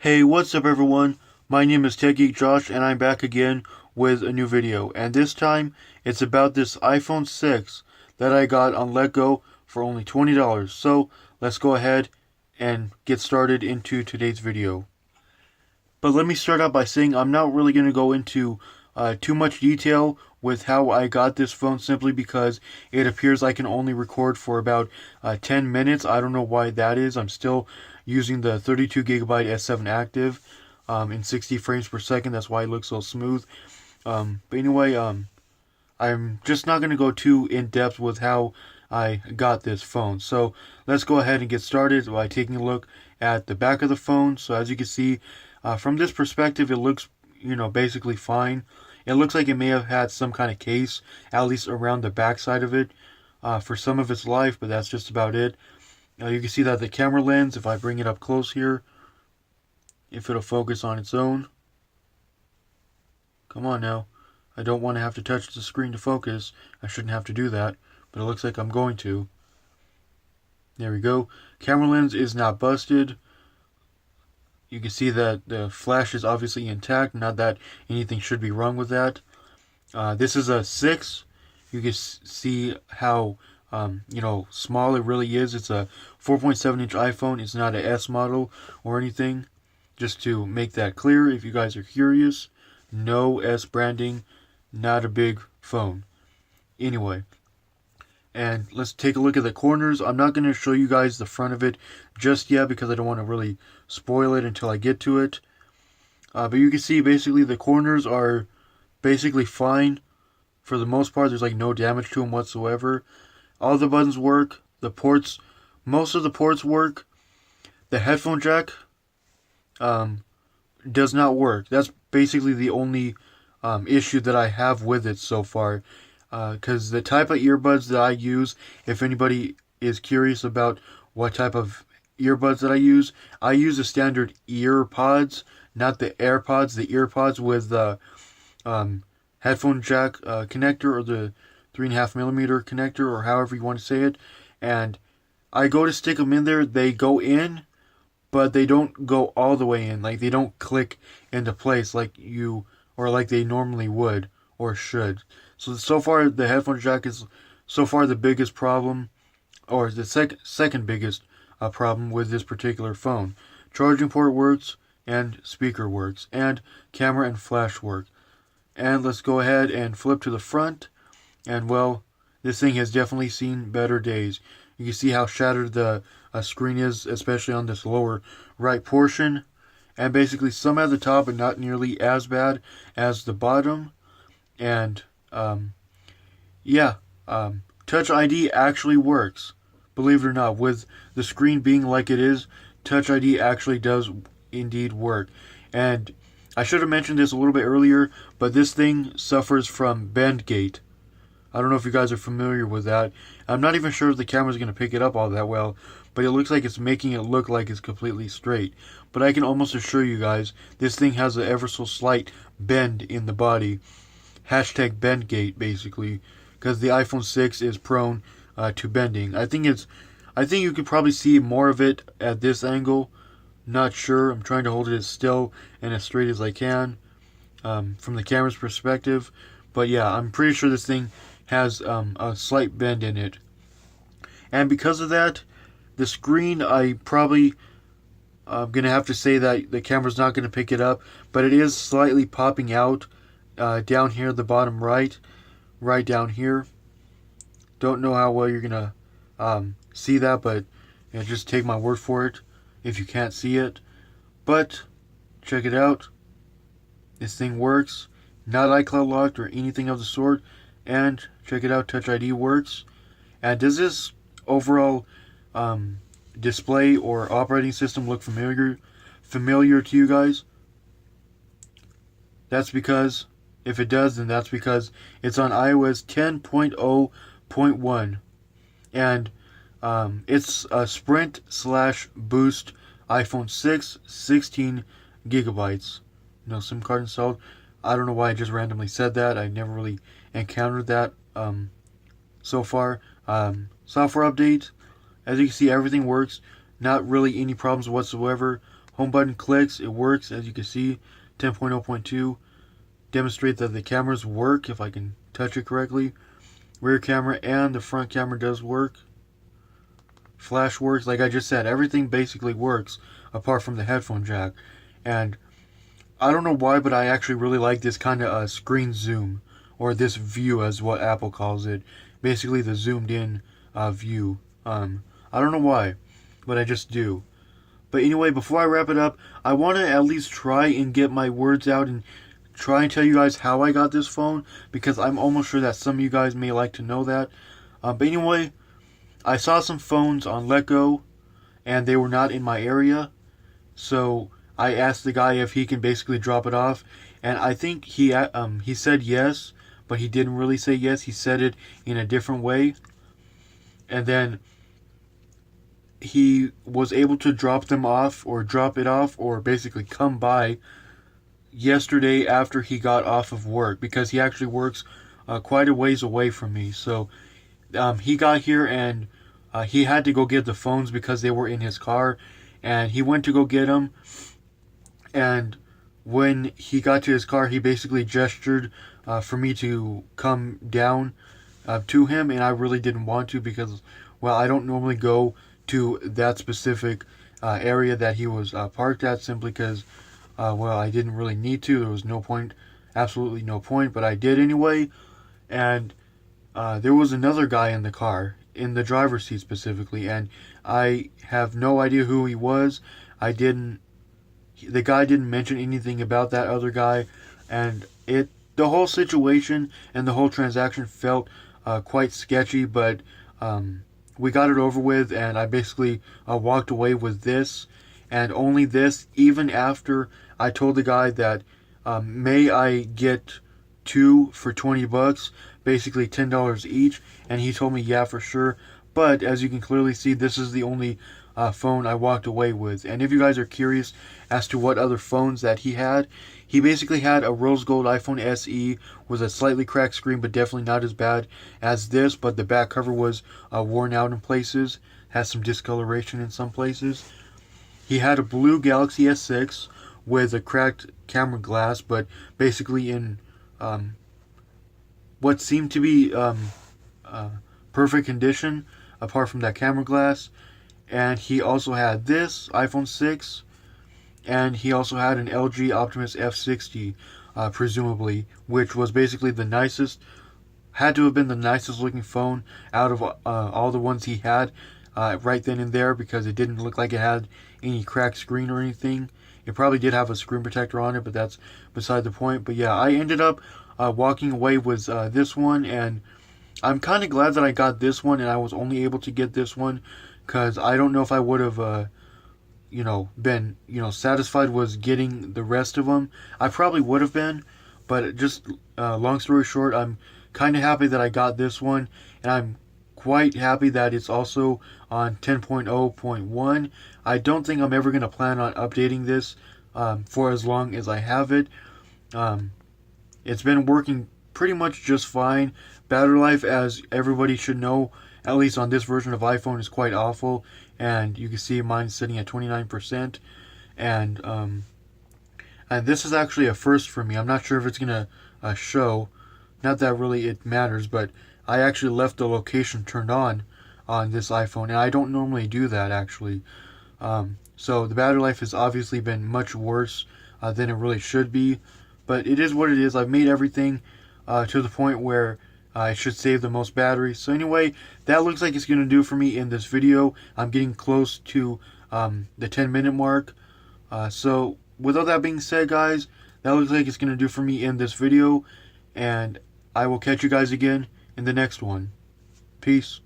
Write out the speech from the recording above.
Hey, what's up everyone? My name is techgeekjosh and I'm back again with a new video. And this time, it's about this iPhone 6 that I got on Letgo for only $20. So, let's go ahead and get started into today's video. But let me start out by saying I'm not really going to go into too much detail with how I got this phone simply because it appears I can only record for about 10 minutes. I don't know why that is. I'm still using the 32GB S7 active in 60 frames per second. That's why it looks so smooth. But anyway, I'm just not going to go too in depth with how I got this phone. So let's go ahead and get started by taking a look at the back of the phone. So as you can see, from this perspective, it looks, basically fine. It looks like it may have had some kind of case, at least around the back side of it, for some of its life, but that's just about it. You can see that the camera lens, if I bring it up close here, if it'll focus on its own. Come on now. I don't want to have to touch the screen to focus. I shouldn't have to do that, but it looks like I'm going to. There we go. Camera lens is not busted. You can see that the flash is obviously intact, not that anything should be wrong with that. This is a 6. You can see how small it really is. It's a 4.7-inch iPhone. It's not an S model or anything. Just to make that clear, if you guys are curious, no S branding, not a big phone. Anyway, and let's take a look at the corners. I'm not going to show you guys the front of it just yet because I don't want to really spoil it until I get to it. But you can see basically the corners are basically fine. For the most part, there's like no damage to them whatsoever. All the buttons work. The ports, most of the ports work. The headphone jack does not work. That's basically the only issue that I have with it so far. Because the type of earbuds that I use, if anybody is curious about what type of earbuds that I use the standard ear pods, not the AirPods, the ear pods with the headphone jack connector, or the 3.5mm connector, or however you want to say it. And I go to stick them in there, they go in, but they don't go all the way in. Like, they don't click into place like they normally would or should. So far the headphone jack is so far the biggest problem, or the second biggest problem with this particular phone. Charging port works, and speaker works, and camera and flash work. And let's go ahead and flip to the front, and well, this thing has definitely seen better days. You can see how shattered the screen is, especially on this lower right portion, and basically some at the top, but not nearly as bad as the bottom. And Touch ID actually works. Believe it or not, with the screen being like it is, Touch ID actually does indeed work. And I should have mentioned this a little bit earlier, but this thing suffers from bend gate. I don't know if you guys are familiar with that. I'm not even sure if the camera's going to pick it up all that well, but it looks like it's making it look like it's completely straight. But I can almost assure you guys, this thing has an ever so slight bend in the body. Hashtag bend gate, basically, because the iPhone 6 is prone to bending. I think you could probably see more of it at this angle. Not sure. I'm trying to hold it as still and as straight as I can from the camera's perspective. But yeah, I'm pretty sure this thing has a slight bend in it. And because of that, the screen, I probably going to have to say that the camera's not going to pick it up, but it is slightly popping out down here at the bottom right down here. Don't know how well you're going to see that, but just take my word for it if you can't see it. But check it out. This thing works. Not iCloud locked or anything of the sort. And check it out, Touch ID works. And does this overall display or operating system look familiar to you guys? That's because, if it does, then that's because it's on iOS 10.0.1. And it's a Sprint/Boost iPhone 6, 16 gigabytes. No SIM card installed. I don't know why I just randomly said that. I never really encountered that so far. Software update. As you can see, everything works. Not really any problems whatsoever. home button clicks, it works. As you can see, 10.0.2 demonstrate that the cameras work if I can touch it correctly. Rear camera and the front camera does work. Flash works. Like I just said, everything basically works apart from the headphone jack. And I don't know why, but I actually really like this kind of screen zoom, or this view as what Apple calls it. Basically the zoomed in view. I don't know why, but I just do. But anyway, before I wrap it up, I want to at least try and get my words out and try and tell you guys how I got this phone, because I'm almost sure that some of you guys may like to know that. But anyway, I saw some phones on Letgo, and they were not in my area, so I asked the guy if he can basically drop it off, and I think he said yes, but he didn't really say yes. He said it in a different way, and then he was able to drop it off, or basically come by yesterday after he got off of work, because he actually works quite a ways away from me. So he got here, and he had to go get the phones because they were in his car, and he went to go get them. And when he got to his car, he basically gestured for me to come down to him, and I really didn't want to, because, well, I don't normally go to that specific area that he was parked at, simply because, well, I didn't really need to. There was no point, absolutely no point, but I did anyway. And there was another guy in the car, in the driver's seat specifically, and I have no idea who he was. The guy didn't mention anything about that other guy, and the whole situation and the whole transaction felt quite sketchy, but we got it over with, and I basically walked away with this, and only this, even after I told the guy that may I get two for $20, basically $10 each, and he told me yeah, for sure. But as you can clearly see, this is the only phone I walked away with. And if you guys are curious as to what other phones that he basically had a rose gold iPhone SE with a slightly cracked screen, but definitely not as bad as this, but the back cover was worn out in places, has some discoloration in some places. He had a blue Galaxy S6 with a cracked camera glass, but basically in what seemed to be perfect condition apart from that camera glass. And he also had this iPhone 6, and he also had an LG Optimus F60, presumably, which was basically the nicest, had to have been the nicest looking phone out of all the ones he had right then and there, because it didn't look like it had any cracked screen or anything. It probably did have a screen protector on it, but that's beside the point. But yeah, I ended up walking away with this one, and I'm kind of glad that I got this one, and I was only able to get this one, because I don't know if I would have, been, satisfied with getting the rest of them. I probably would have been, but just long story short, I'm kind of happy that I got this one, and I'm quite happy that it's also on 10.0.1. I don't think I'm ever going to plan on updating this for as long as I have it. It's been working pretty much just fine. Battery life, as everybody should know, at least on this version of iPhone, is quite awful, and you can see mine's sitting at 29%, and this is actually a first for me. I'm not sure if it's gonna show, not that really it matters, but I actually left the location turned on this iPhone, and I don't normally do that, actually. So the battery life has obviously been much worse than it really should be, but it is what it is. I've made everything to the point where it should save the most battery. So anyway, that looks like it's going to do for me in this video. I'm getting close to the 10-minute mark. So with all that being said, guys, that looks like it's going to do for me in this video. And I will catch you guys again in the next one. Peace.